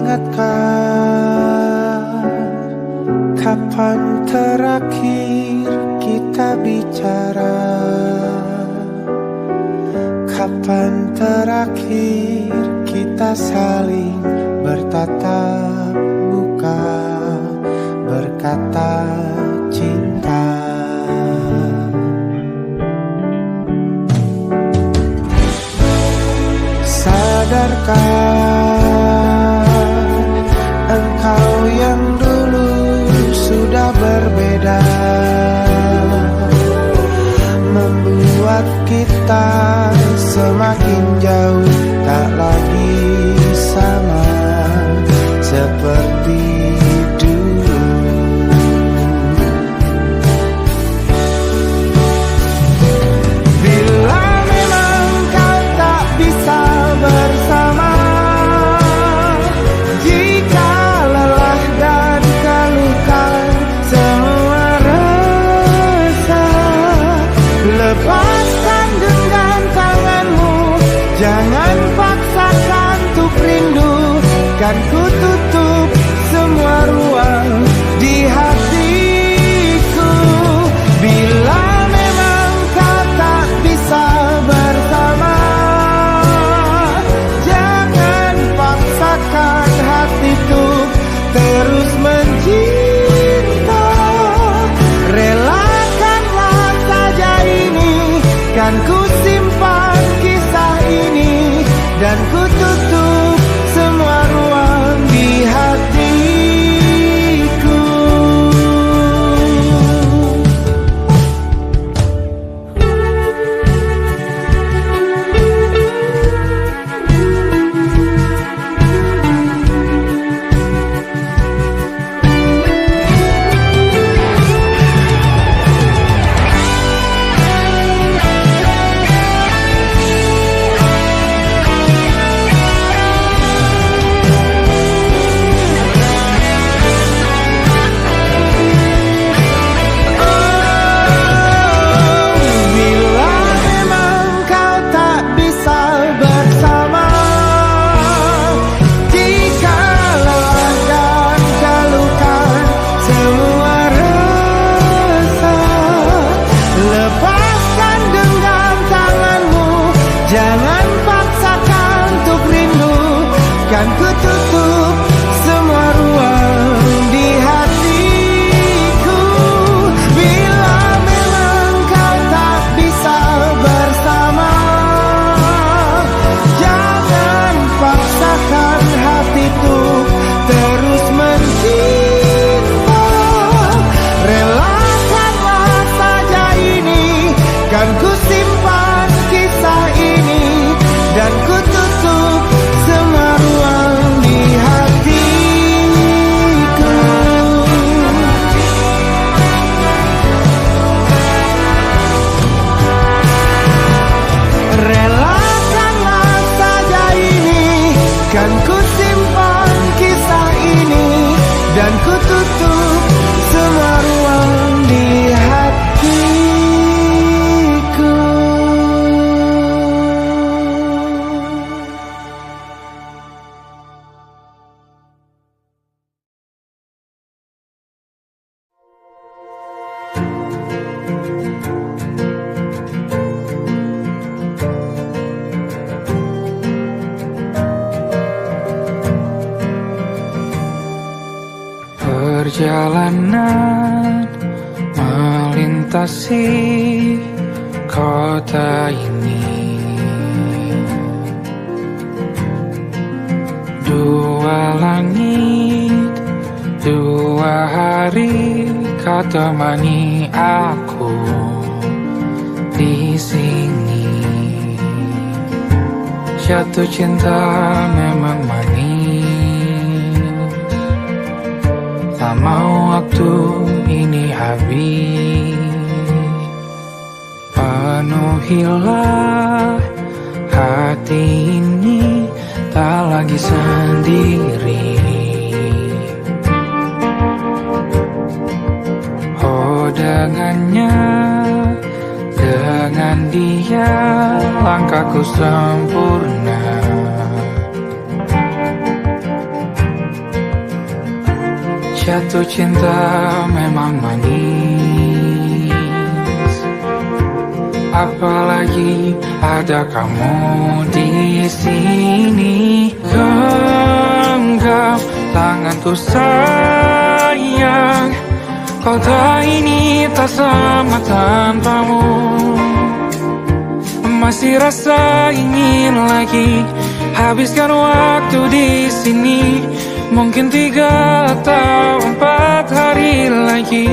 ingatkah kapan terakhir kita bicara? Kapan terakhir kita saling bertatap muka, berkata cinta? Sadarkah engkau yang dulu sudah berbeda, membuat kita semakin jauh, tak lagi sama seperti dulu. Bila memang kau tak bisa bersama, jika lelah dan keluhkan semua rasa, lepaskan genggam tanganmu, jangan paksakan untuk rindu. Kan ku tutup semua ruang di hatiku. Bila memang kau tak bisa bersama, jangan paksakan hatiku terus mencinta. Relakanlah saja ini, kan ku simpan kisah ini, dan ku tutup semua ruang di hatiku. Jangan paksakan untuk rindu, kan ku tutup semua ruang di hatiku. Bila memang kau tak bisa bersama, jangan paksakan hatiku terus mencinta. Relakanlah saja ini, kan ku simpan kisah ini, dan ku tutup semua ruang di hatiku. Relakanlah saja ini, kan ku simpan kisah ini, dan ku tutup semua ruang di hatiku. Perjalanan melintasi kota ini, dua langit, dua hari kau temani aku di sini. Jatuh cinta memang manis, tak mau waktu ini habis. Penuhilah hati ini, tak lagi sendiri. Oh dengannya, dengan dia langkahku sempurna. Jatuh cinta memang manis, apalagi ada kamu di sini. Genggam tanganku sayang, kota ini tak sama tanpamu. Masih rasa ingin lagi habiskan waktu di sini. Mungkin 3 atau 4 hari lagi.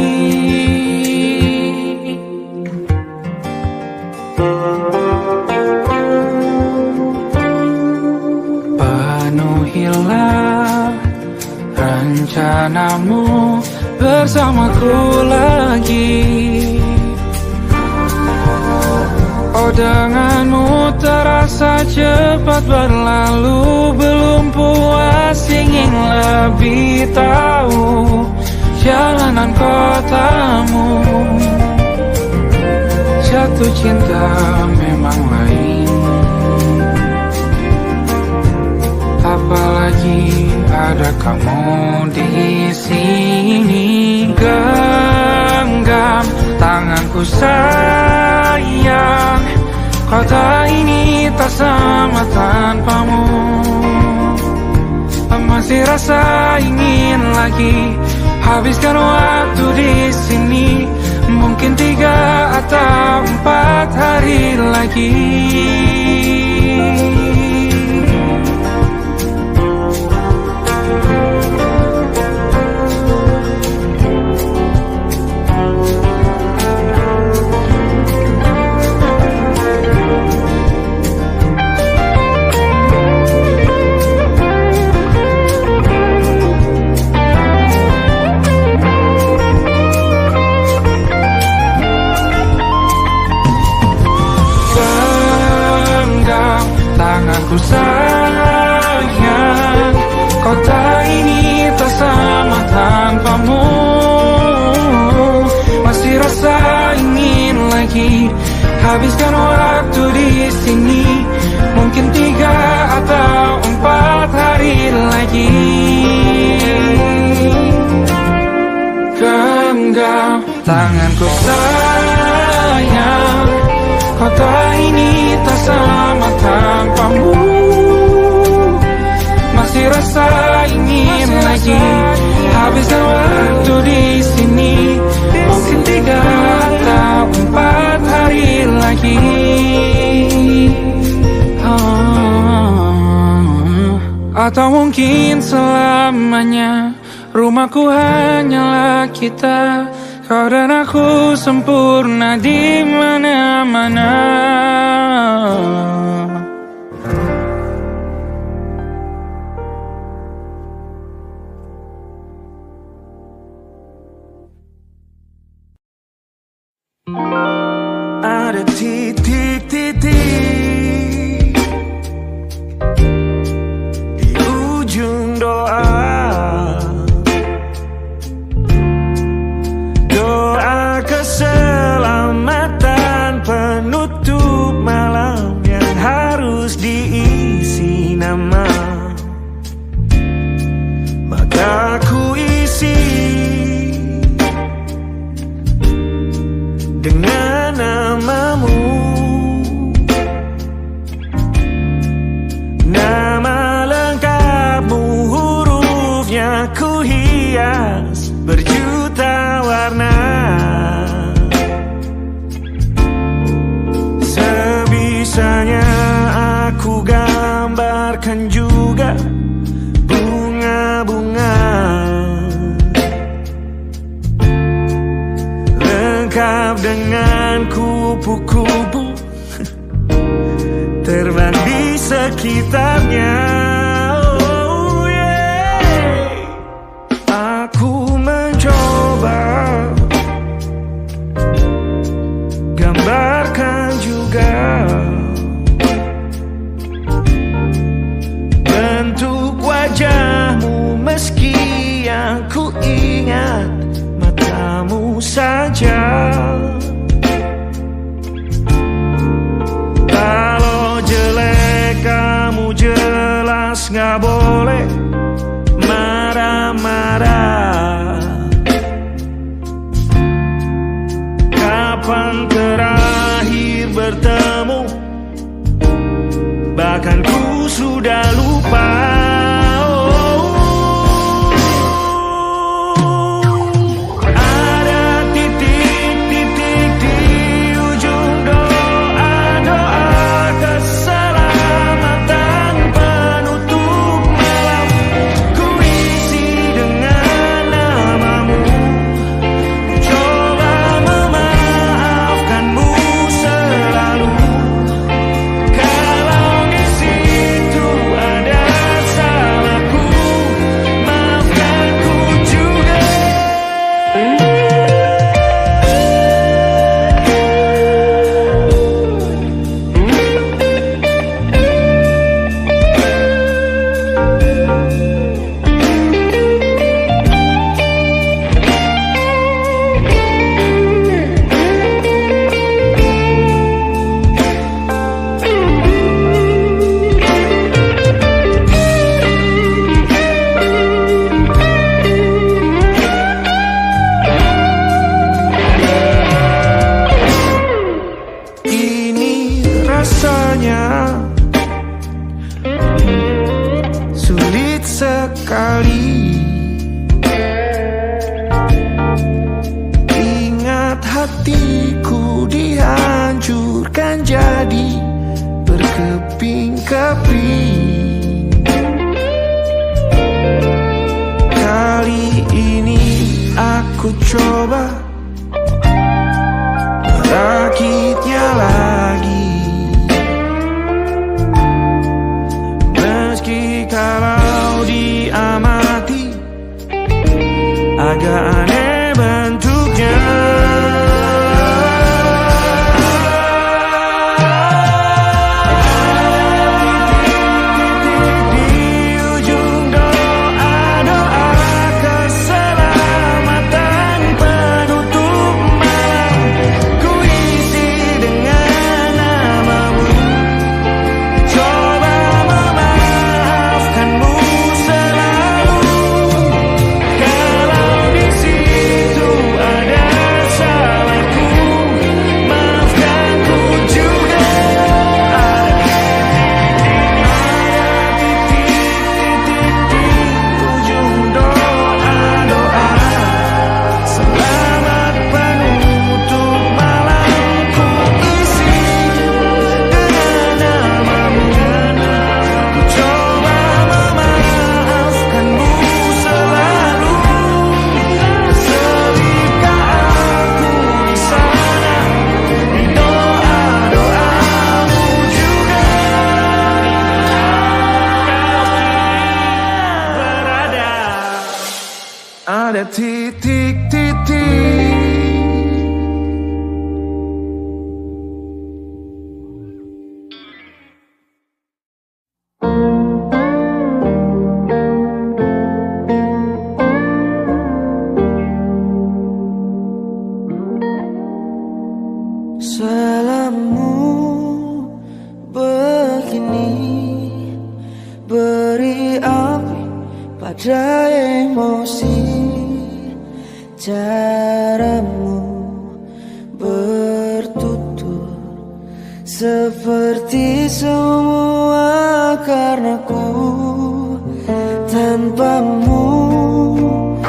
Penuhilah rencanamu bersamaku lagi. Oh, denganmu terasa cepat berlalu. Belum puas ingin lebih tahu jalanan kotamu. Jatuh cinta memang lain, apalagi ada kamu di sini. Genggam tanganku sayang, kota ini tak sama tanpamu. Masih rasa ingin lagi habiskan waktu di sini. Mungkin 3 atau 4 hari lagi. Tanganku sayang, kota ini tak sama tanpamu. Masih rasa ingin lagi habiskan waktu di sini. Mungkin 3 atau 4 hari lagi. Genggam tanganku sayang, kota ini tak sama tanpamu. Masih rasa ingin lagi habiskan waktu di sini. Mungkin 3 atau 4 hari lagi. Atau mungkin selamanya. Rumahku hanyalah kita, kau dan aku sempurna di mana-mana. Ada titik-titik di ujung doa. Doa keselamatan penutup malam yang harus diisi nama. Maka ku isi dengan namamu. Nama lengkapmu, hurufnya ku hias berjuta warna. Sebisanya aku gambarkan juga bunga-bunga, lengkap dengan kupu-kupu terbang di sekitarnya. Oh yeah. Aku mencoba gambarkan juga bentuk wajahmu, meski yang ku ingat matamu saja. Kalau jelek kamu jelas gak boleh marah-marah. mudah lupa. Sulit sekali ingat hatiku dihancurkan jadi berkeping-keping. Kali ini aku coba merakitnya lagi. Kalau diamati agak aneh bentuknya. Di ujung doa-doa keselamatan penutup malam, ku isi dengan namamu. Coba ada titik-titik. Salammu begini beri api pada emosi. Caramu bertutur seperti semua karenaku. Tanpamu,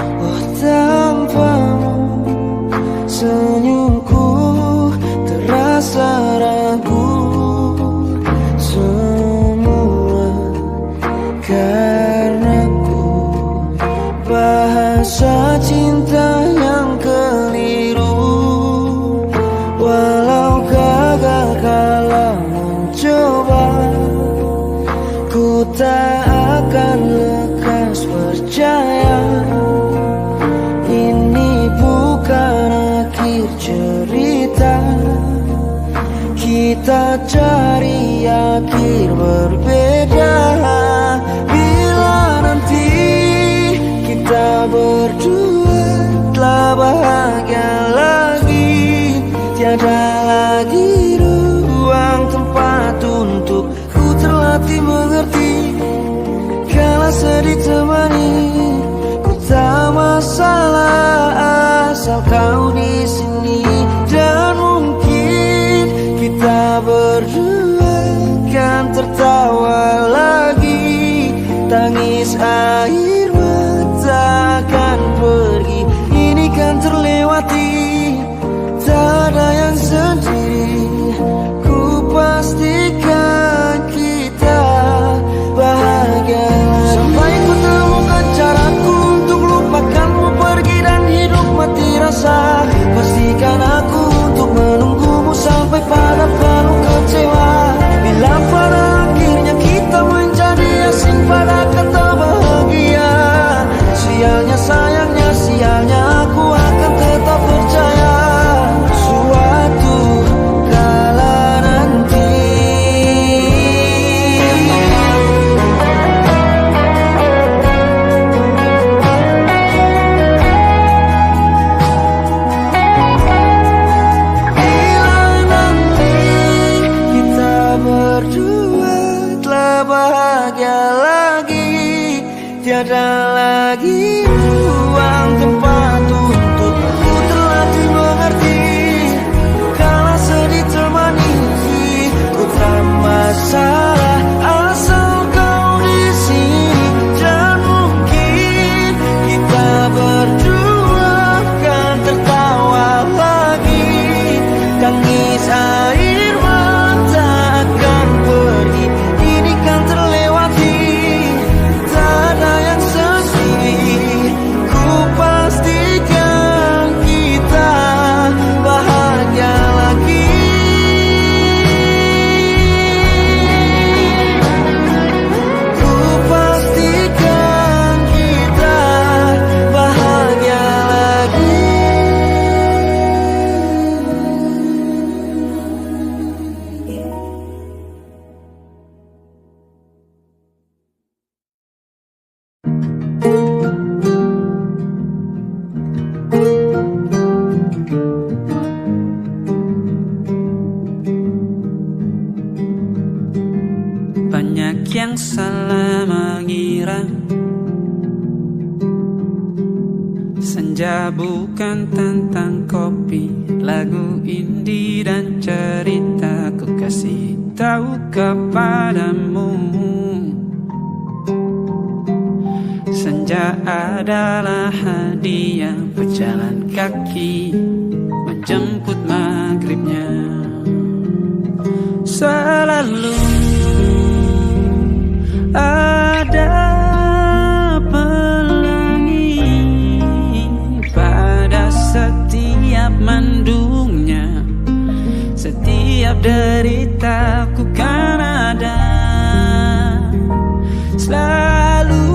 oh tanpamu, senyumku terasa ragu. Semua karenaku, bahasa cinta yang keliru. Walau gagal kala mencoba, ku tak akan lekas percaya. Ini bukan akhir cerita, kita cari akhir berbeda. Bila nanti kita berdua telah bahagia lagi, tiada lagi ruang tempat untuk ku terlatih mengerti. Kala sedih temani, ku tak masalah asal kau di sini. Dan mungkin kita berdua kan tertawa lagi. bahagia lagi. Tiada lagi ruang tempat untukku terlatih mengerti. Kala sedih termanisi, ku tak masalah asal kau di sini. Dan mungkin kita berdua akan tertawa lagi. Tangis air mata akan pergi, ini kan terlewati. Tak ada yang sedih, ku pastikan kita bahagia lagi. Ku pastikan kita bahagia lagi. Banyak yang salah mengira senja bukan tentang kopi, lagu indie dan cerita. Ku kasih tahu kepadamu, senja adalah hadiah pejalan kaki menjemput maghribnya. Selalu ada pelangi pada setiap mendungnya. Setiap deritaku kan ada selalu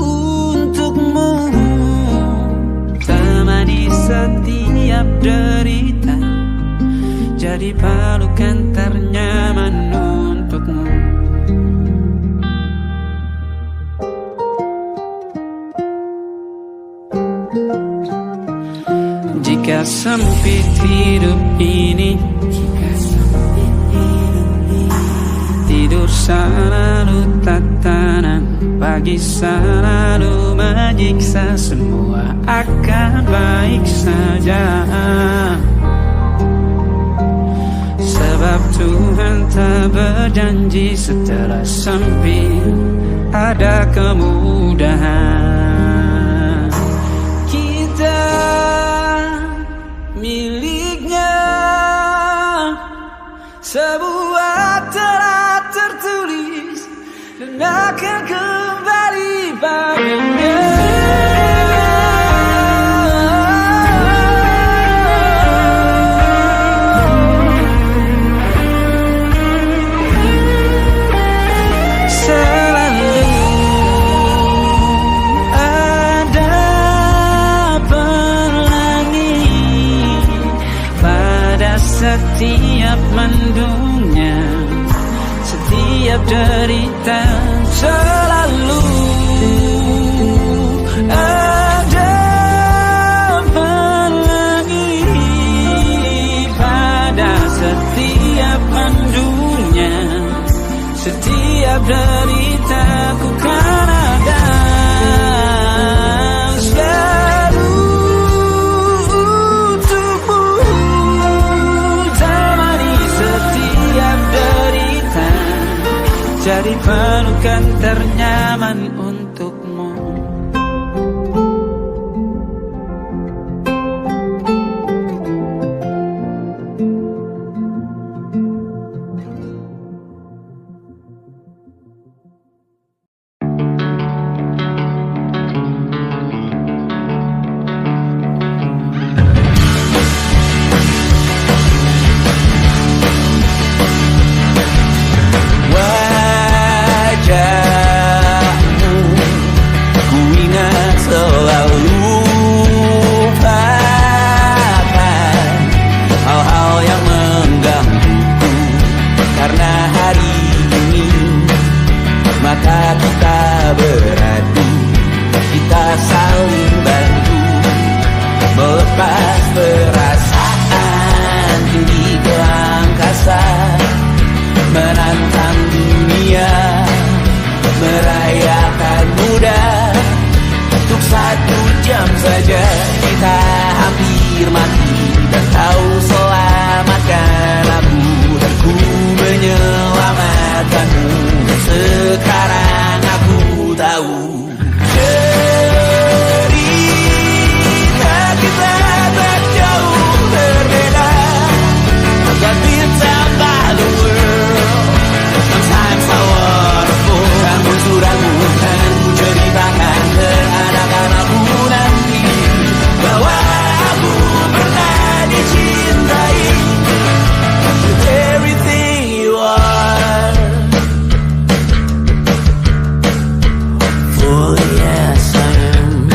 untukmu. Temani setiap derita, jadi pelukan ternyaman untukmu. Jika sempit hidup ini, tidur selalu tatanan, pagi selalu menyiksa, semua akan baik saja. Sebab Tuhan tak berjanji setelah sempit ada kemudahan. Kita miliknya sebuah telah tertulis dan akan kembali padanya. Setiap mendungnya, setiap derita, selalu ada pelangi pada setiap mendungnya. Setiap derita ku kan ada selalu untukmu. Temani setiap derita, jadi pelukan ternyaman untukmu. Menantang dunia merayakan muda. Untuk 1 jam saja kita hampir mati, dan kau selamatkan aku, dan ku menyelamatkanmu. Sekarang aku tahu cerita kita tak jauh berbeda, but ditambah the world. Sometimes I wonderful. Namun suratmu kan ku ceritakan ke anak-anakku nanti, bahwa aku pernah dicintai with everything you are. For yes I am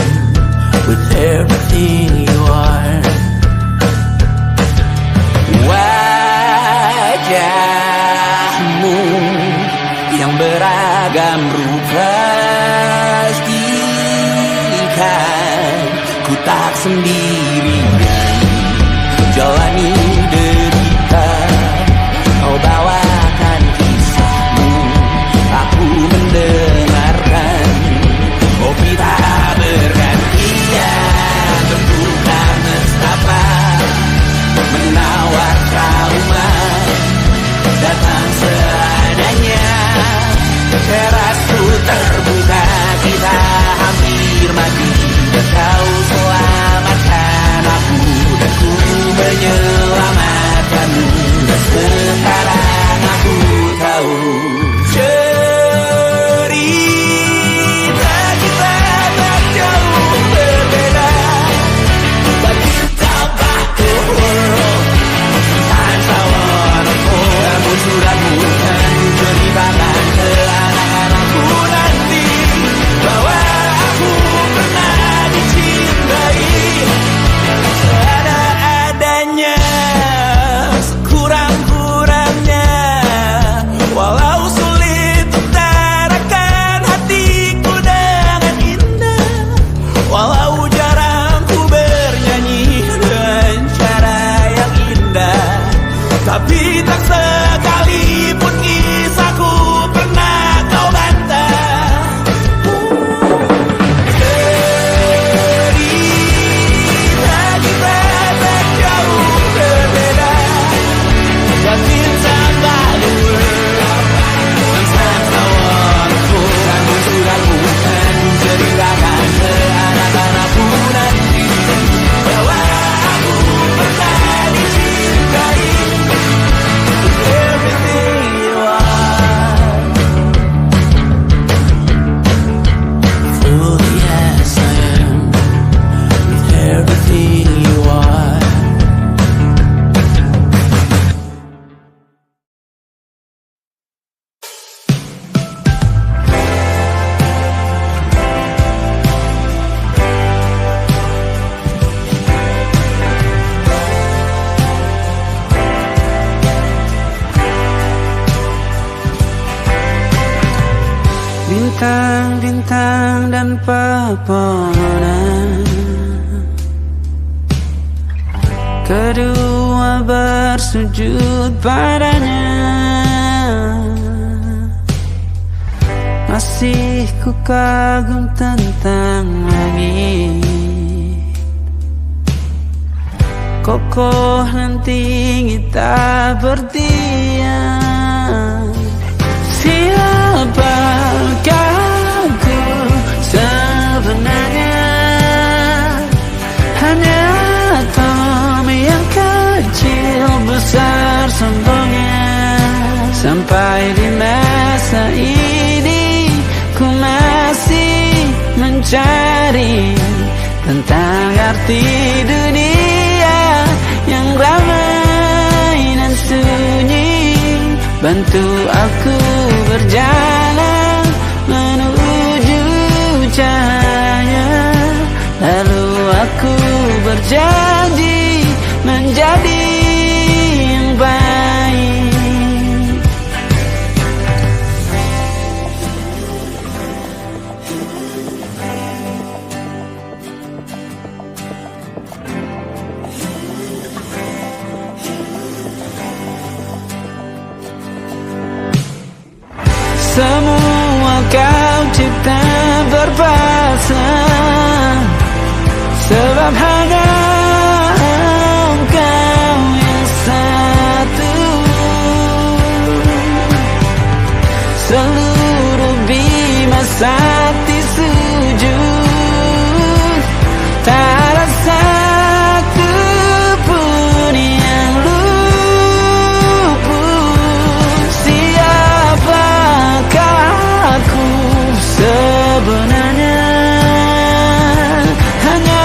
with everything you are. Wajahmu yang beragam rupa pastikan ku tak sendirian jalani derita. Kau bawakan kisahmu, aku mendengarkan. Kopi tak bergantian, tentukan nestapa menawar trauma, datang seadanya. Terasku terbuka, kita hampir mati, dan kau selamatkan aku, dan ku menyelamatkanmu. Dan sekarang aku tahu cerita kita tak jauh berbeda, but ditambah the world. Sometimes I wonderful. Namun suratmu kan ku ceritakan ke anak-anakku nanti, bahwa aku pernah dicintai seadanya, sekurang-kurangnya. Walau sulit utarakan hatiku dengan indah, walau jarang ku bernyanyi dengan cara yang indah, tapi tak sekalipun kisahku pernah kau bantah. Cerita kita tak jauh berbeda, but ditambah the world. Sometimes I wonderful. Namun suratmu kan ku ceritakan ke anak-anakku nanti, bahwa aku pernah dicintai with everything you are. Fully yes I am with everything you are. Bintang-bintang dan pepohonan, kedua bersujud padanya. Masih ku kagum tentang langit, kokoh dan tinggi tak berdiam. Siapakah ku sebenarnya? Hanya atom yang kecil besar sombongnya. Sampai di masa ini ku masih mencari tentang arti dunia yang ramai dan sunyi. Bantu aku berjalan menuju cahaya, lalu aku berjanji menjadi yang baik. Semua kau cipta berpasang, sebab hanya engkau yang satu. Seluruh bima sakti sujud, tak ada satu pun yang luput. Siapakah aku sebenarnya? Hanya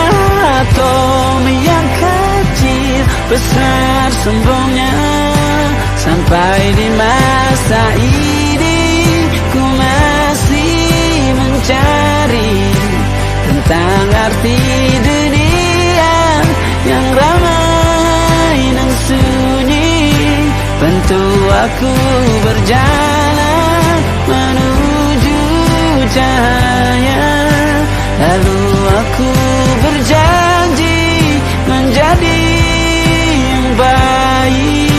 atom yang kecil, besar sombongnya. Sampai di masa ini ku masih mencari tentang arti dunia yang ramai dan sunyi. Bantu aku berjalan menuju cahaya, lalu aku berjanji menjadi yang baik.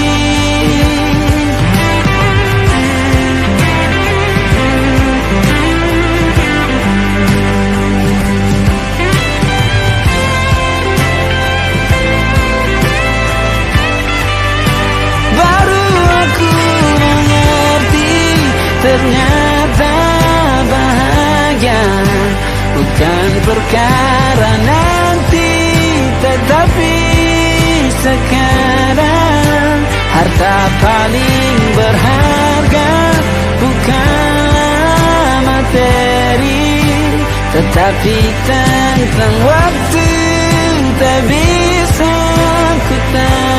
Ternyata bahagia bukan perkara nanti, tetapi sekarang. Harta paling berharga bukanlah materi, tetapi tentang waktu tak bisa ku tahan.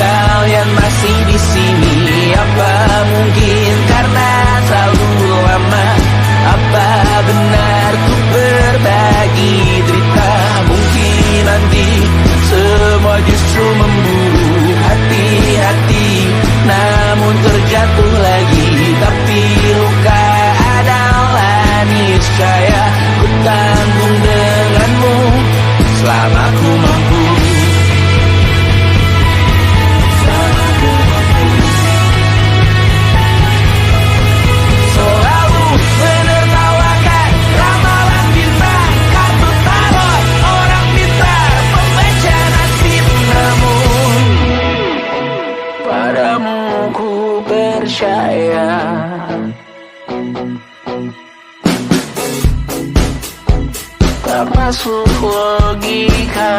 Kalian masih di sini, apa mungkin karena selalu ku percaya. Tak masuk logika.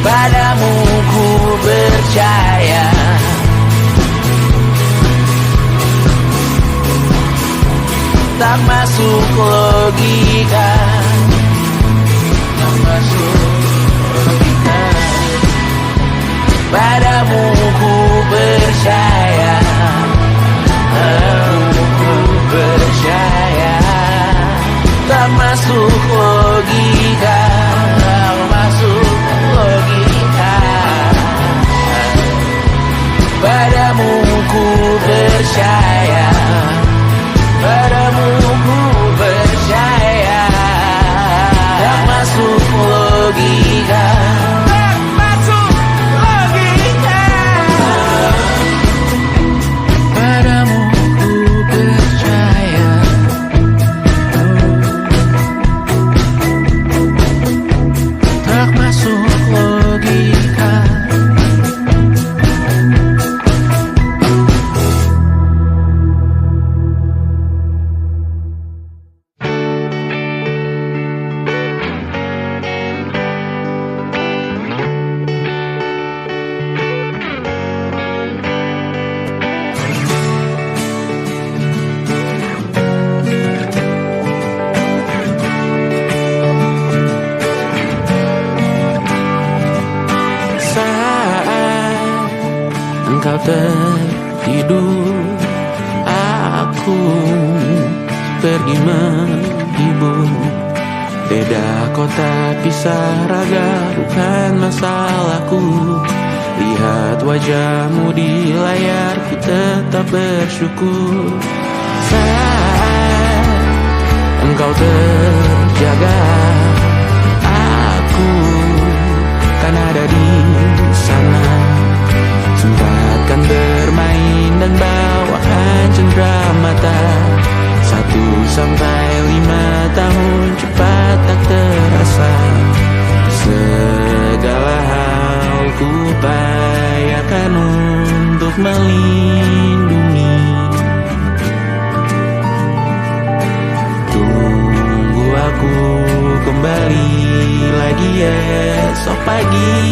Padamu ku percaya. Tak masuk logika. Tak masuk logika. Padamu ku percaya. Padamu ku percaya. Tak masuk logika. Tak masuk logika. Padamu ku percaya. Padamu ku percaya. Tak masuk logika. Tak masuk logika. Padamu ku percaya. Tak masuk logika. Engkau tertidur, aku pergi menghibur. Beda kota pisah raga bukan masalahku. Lihat wajahmu di layar, ku tetap bersyukur. Saat engkau terjaga, aku kan ada di sana. Sempatkan bermain dan bawaan cenderamata. 1-5 tahun cepat tak terasa. Segala hal ku upayakan untuk melindungi. Tunggu aku kembali lagi esok pagi.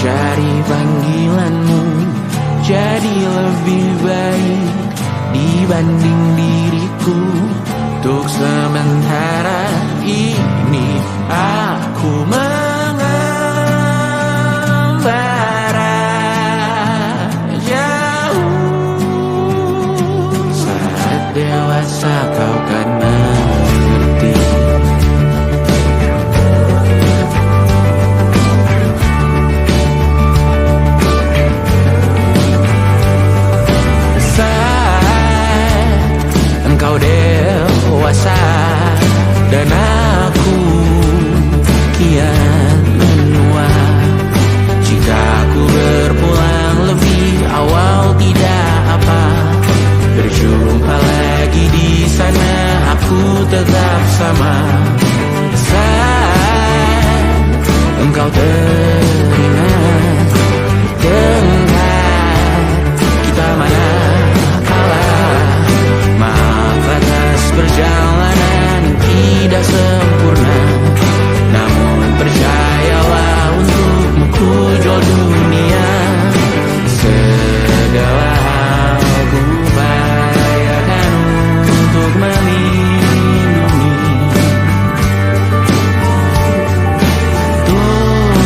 Cari panggilanmu jadi lebih baik dibanding diriku. Untuk sementara ini aku mengembara jauh. Saat dewasa kau kan mengerti. Engkau dewasa dan aku kian menua. Jika aku berpulang lebih awal tidak apa. Berjumpa lagi di sana, aku tetap sama. Saat engkau teringat dengar kita mana perjalanan tidak sempurna, namun percayalah untukmu ku jual dunia. Segala hal ku upayakan untuk melindungi. Tunggu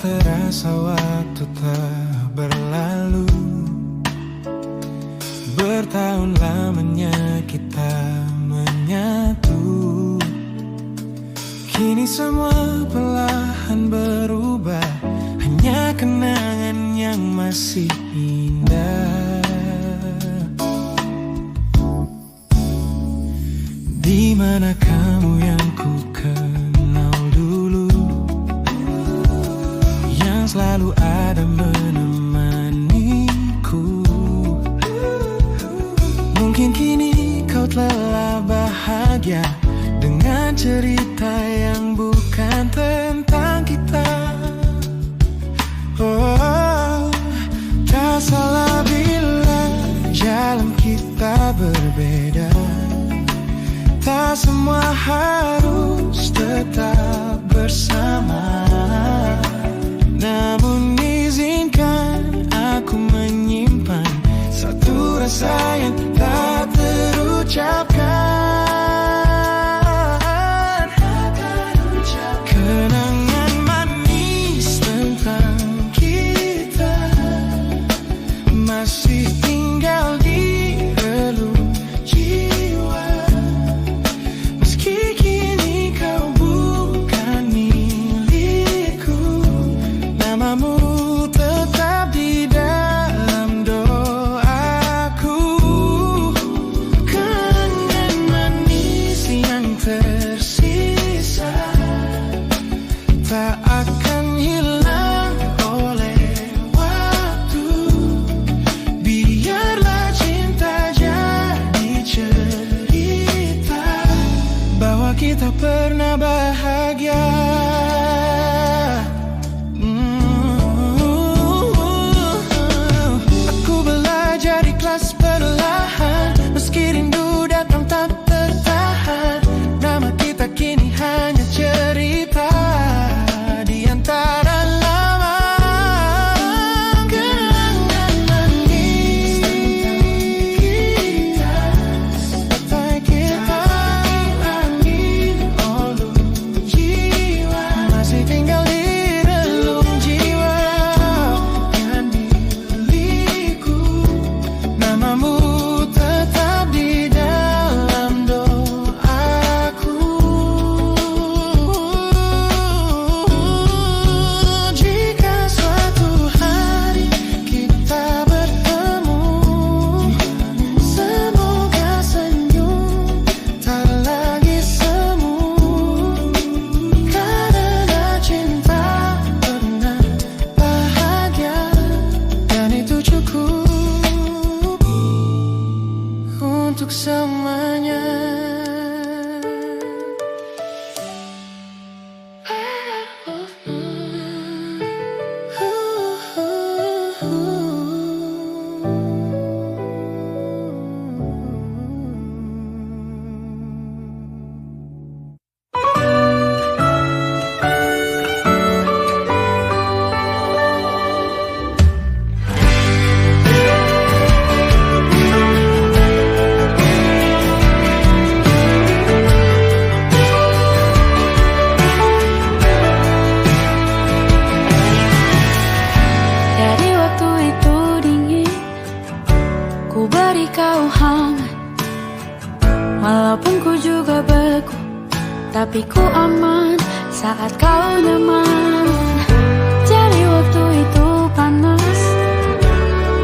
terasa waktu tak berlalu. Bertahun lamanya kita menyatu. Kini semua perlahan berubah, hanya kenangan yang masih indah. Di mana kamu yang ku kenal dulu, yang selalu ada menemaniku. Mungkin kini kau telah bahagia dengan cerita yang bukan tentang kita. Oh, tak salah bila jalan kita berbeda. Tak semua harus tetap bersama. Namun izinkan aku menyimpan satu rasa yang tak terucapkan. Kenangan manis tentang kita masih tinggal di relung jiwa. Meski kini kau bukan milikku, namamu tetap di dalam doaku. Kenangan manis yang tersisa tak akan hilang oleh waktu. Biarlah cinta jadi cerita bahwa kita pernah bahagia. Aku belajar ikhlas perlahan, meski rindu datang tak tertahan. Nama kita kini hanya cerita di antara lama. Kenangan manis tentang kita, angin olung jiwa masih tinggal di relung jiwa. Kan milikku, namamu tetap di dalam doaku. Jika suatu hari kita bertemu, semoga senyum tak lagi semu. Karena cinta pernah bahagia, dan itu cukup untuk semuanya. Dari waktu itu dingin, ku beri kau hangat. Walaupun ku juga beku, tapi ku aman saat kau nyaman. Dari waktu itu panas,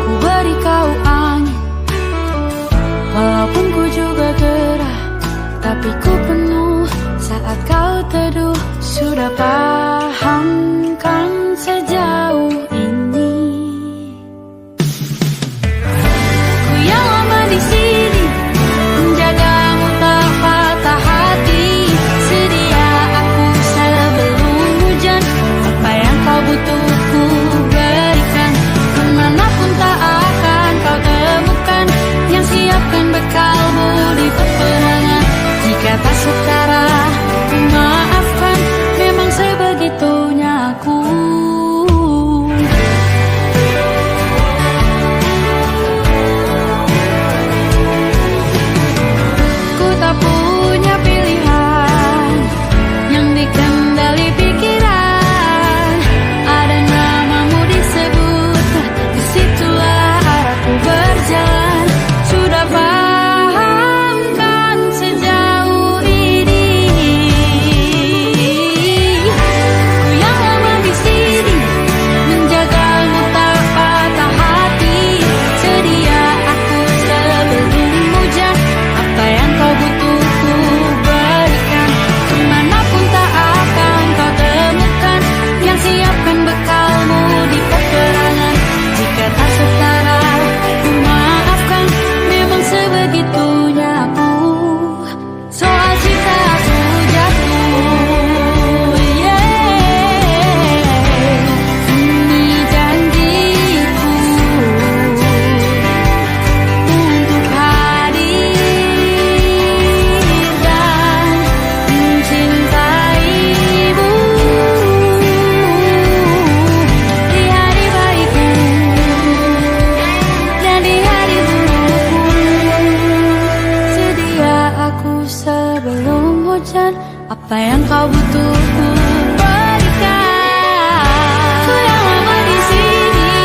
ku beri kau angin. Walaupun ku juga gerah, tapi ku penuh saat kau teduh. Sudah paham kan sejauh ini? Ku yang lama di sini, menjagamu tak patah hati. Sedia aku sebelum hujan, apa yang kau butuh ku berikan. Kemanapun tak akan kau temukan, yang siapkan bekalmu di peperangan. Jika tak setara, ku maafkan, memang sebab butuh ku berikan. Ku yang lama di sini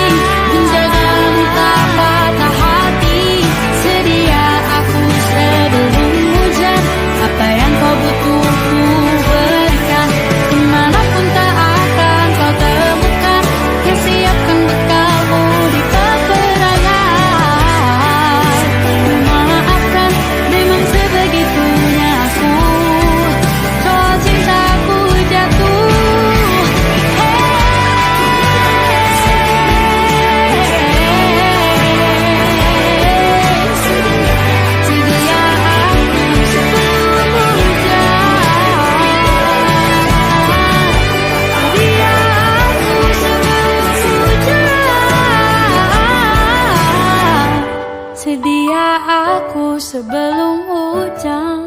menjagamu tak patah hati. Sedia aku sebelum hujan. Apa yang kau butuh ku berikan. Kemanapun tak akan kau temukan. Yang siapkan bekalmu di peperangan. Memaafkan memang sebegitunya aku. Soal cintaku jatuh. Sedia aku sebelum hujan. Sedia aku sebelum hujan. Sedia aku sebelum hujan.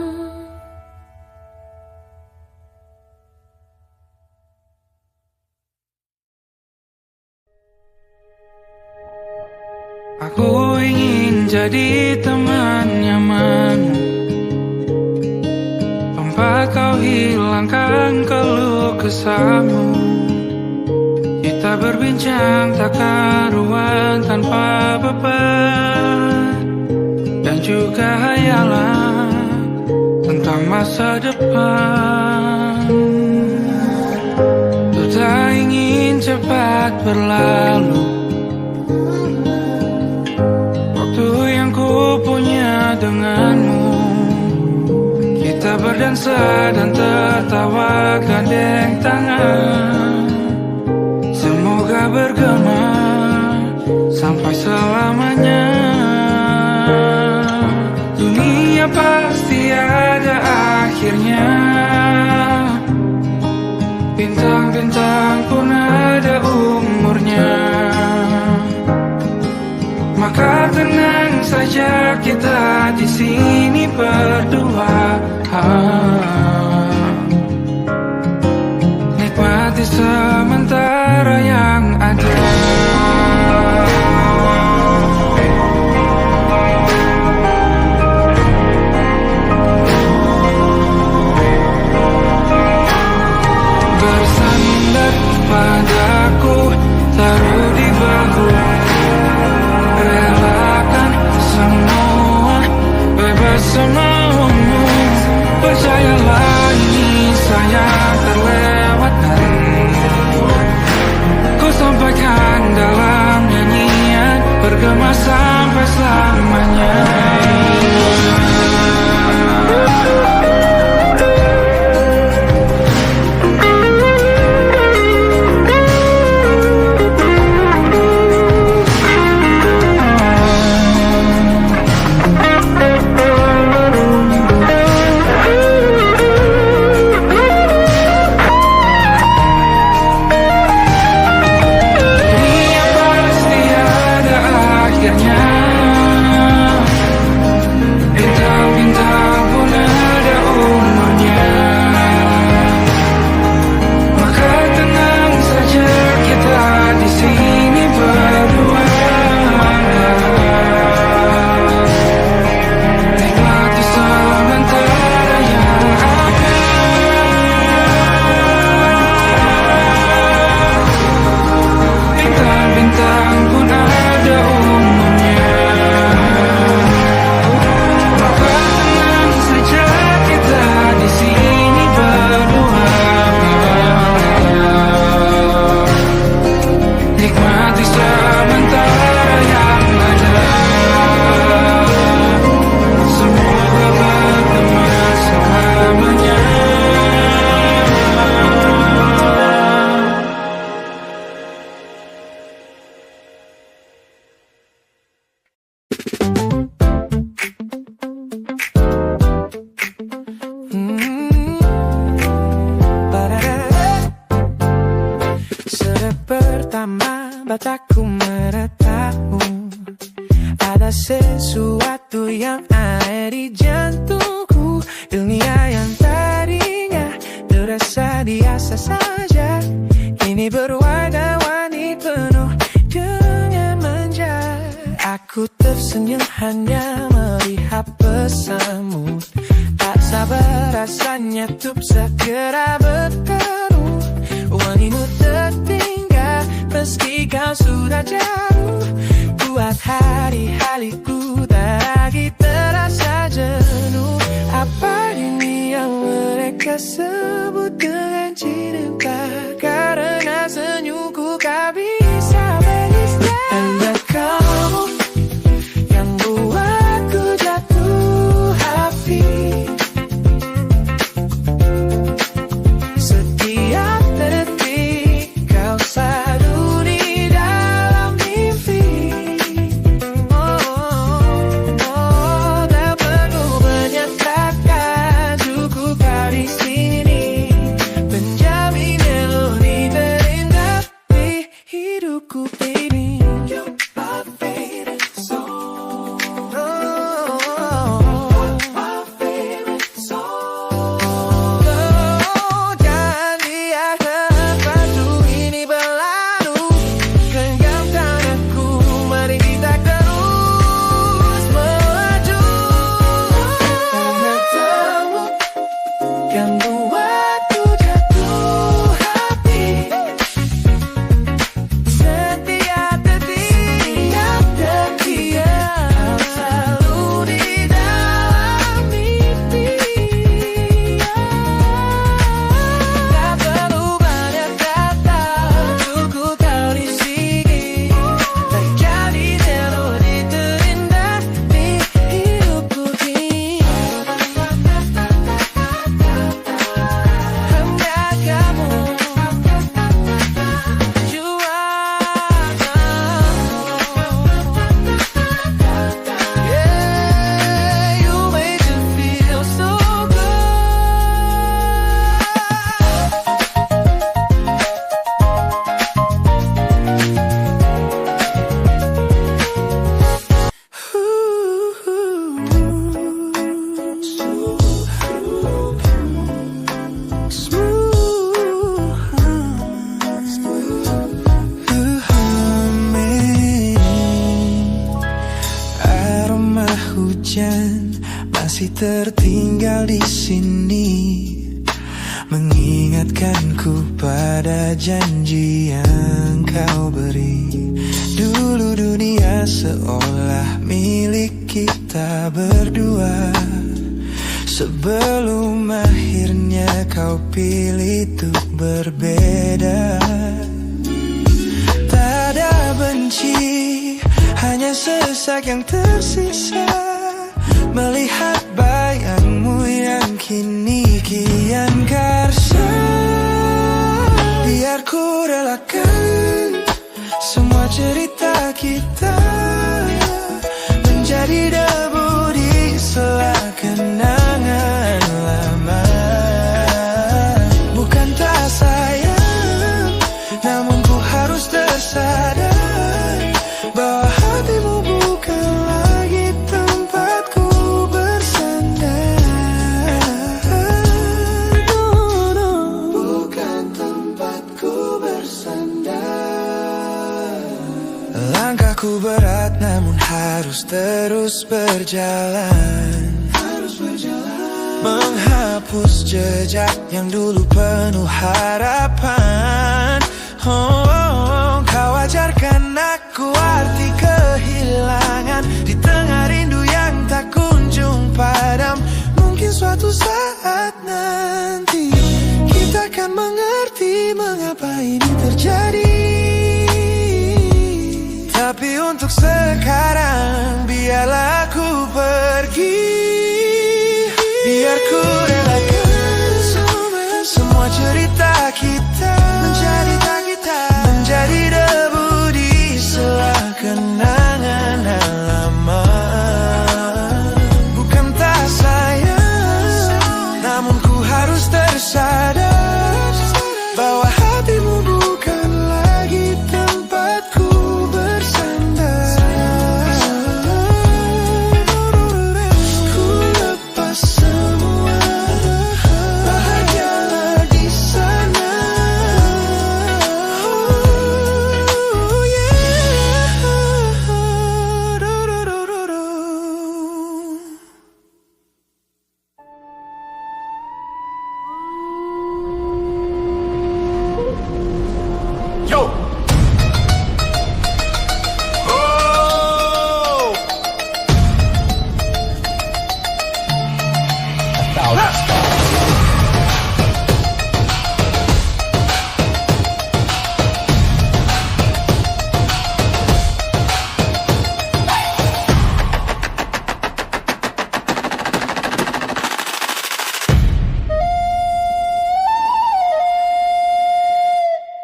Aku ingin jadi teman nyamanmu, tempat kau hilangkan keluh kesahmu. Kita berbincang tak karuan tanpa beban, dan juga hayalan tentang masa depan. Ku tak ingin cepat berlalu waktu yang ku punya denganmu. Kita berdansa dan tertawa gandeng tangan. Semoga bergema sampai selamanya. Dunia pasti ada akhirnya. Bintang-bintang pun ada umurnya. Maka tenang saja kita di sini berdua. Nikmati sementara yang ada. Bersandar padaku, taruh di bahu. Relakan semua, bebas semaumu. Percayalah ini saya terlewatkan. Ku sampaikan dalam nyanyian, bergema sampai selamanya. mataku menatapmu. Ada sesuatu yang ada di jantungku. Dunia yang tadinya terasa biasa saja, kini berwarna-warni penuh dengan manja. Aku tersenyum hanya melihat pesanmu. Tak sabar rasanya untuk segera bertemu. Wangimu tertinggal meski kau sudah jauh. Buat hari-hariku tak lagi terasa jenuh. Apa ini yang mereka sebut dengan cinta? Karena senyumku tak bisa beristirahat. Hanya kamu yang buatku jatuh hati. Setiap detik kau selalu di dalam mimpi. Tak perlu menyatakan, cukup kau di sini menjamin melodi terindah di hidupku, baby. You're my favorite song. My favorite song. Jangan biarkan waktu ini berlalu. Genggam tanganku, mari kita terus melaju. Karena kamu yang buatku jatuh hati. Setiap detik kau selalu di dalam mimpi. Tak perlu banyak kata, cukup kau di sini menjadi melodi terindah di hidupku ini. Hanya kamu yeah, you made me feel so good. Aroma hujan masih tertinggal di sini, mengingatkanku pada janji yang kau beri. Dulu dunia seolah milik kita berdua, sebelum akhirnya kau pilih untuk berbeda. Tak ada benci, hanya sesak yang tersisa, melihat bayangmu yang kini kian karsa. Biar ku relakan semua cerita kita menjadi debu di sela kenangan lama. Bukan tak sayang, namun ku harus tersadar bahwa hatimu bukan lagi tempatku bersandar. No, bukan tempatku bersandar. Langkahku berat namun harus terus berjalan, menghapus jejak yang dulu penuh harapan. Kau ajarkan aku arti kehilangan di tengah rindu yang tak kunjung padam. Mungkin suatu saat nanti kita akan mengerti mengapa ini terjadi. Tapi untuk sekarang biarlah aku pergi. Biar ku relakan semua cerita kita menjadi debu di sela kenangan lama. Bukan tak sayang, namun ku harus tersadar bahwa hatimu bukan lagi tempatku bersandar.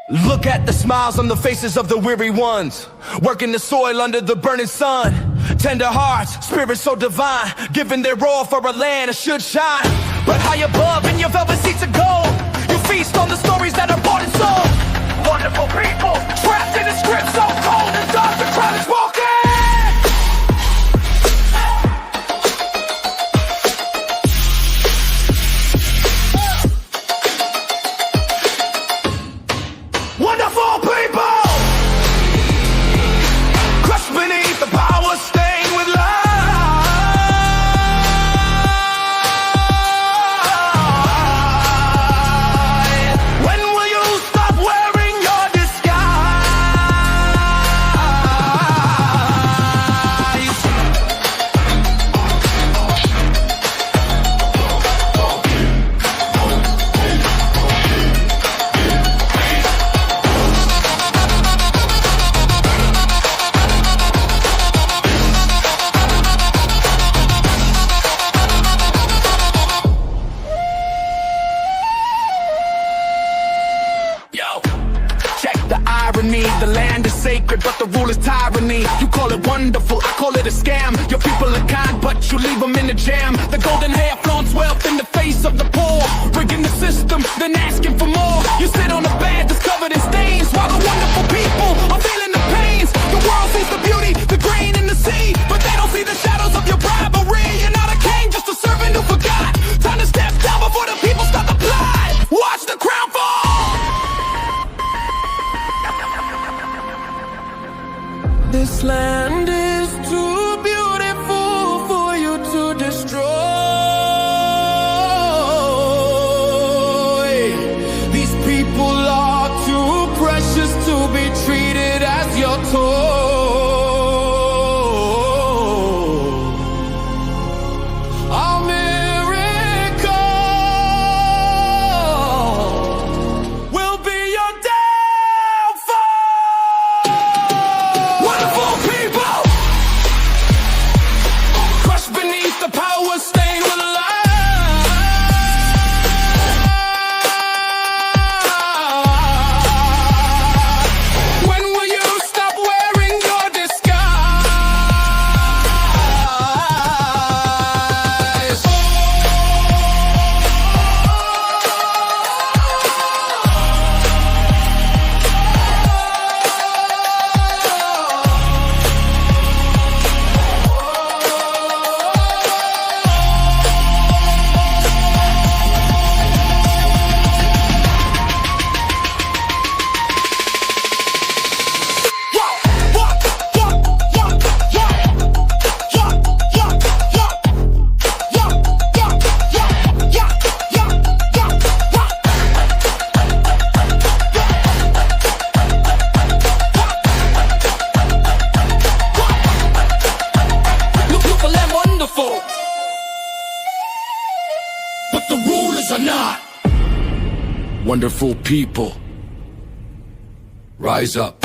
Look at the smiles on the faces of the weary ones, working the soil under the burning sun. Tender hearts, spirits so divine, giving their all for a land that should shine. But high above in your velvet seats of gold, you feast on the stories that are bought and sold. Wonderful people, trapped in a script so cold and dark the crowd is walking. Wonderful people, crushed beneath the power stained with light. When will you stop wearing your disguise? Yo, check the irony. The land is sacred, but the rule is tyranny. You call it wonderful, I call it a scam. Your people are kind, but you leave them in the jam. The golden hair flaunts wealth in the face of the poor, rigging the system, then asking for more. You sit on a bed that's covered in stains, while the wonderful people are feeling the pains. The world sees the beauty, the grain in the sea, but they don't see the shadows of your bribery. You're not a king, just a servant who forgot. Time to step down before the people start to plot. Watch the crown fall. This land is too beautiful for you to destroy. These people are too precious to be treated as your toy. A miracle will be your downfall. Wonderful people, crushed beneath the power stained with light. When will you stop wearing your disguise? Look for them wonderful, but the rulers are not. Wonderful people, rise up.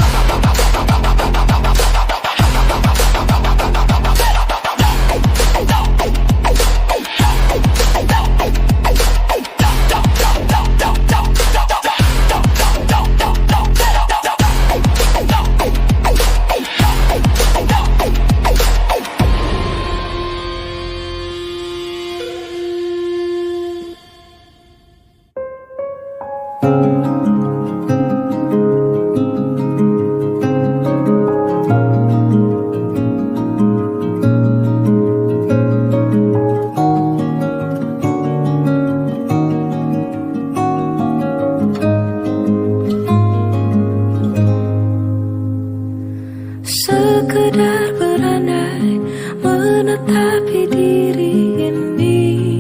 Sekedar berandai menetapi diri ini,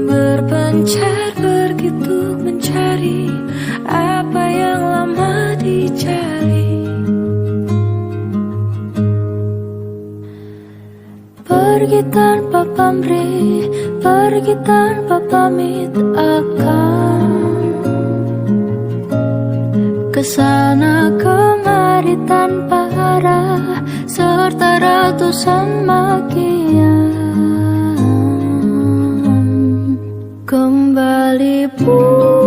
berpencar begitu mencari apa yang lama dicari. Pergi tanpa pamrih, pergi tanpa pamit akan kesana kemari tanpa arah serta ratusan makian. Kembali pulang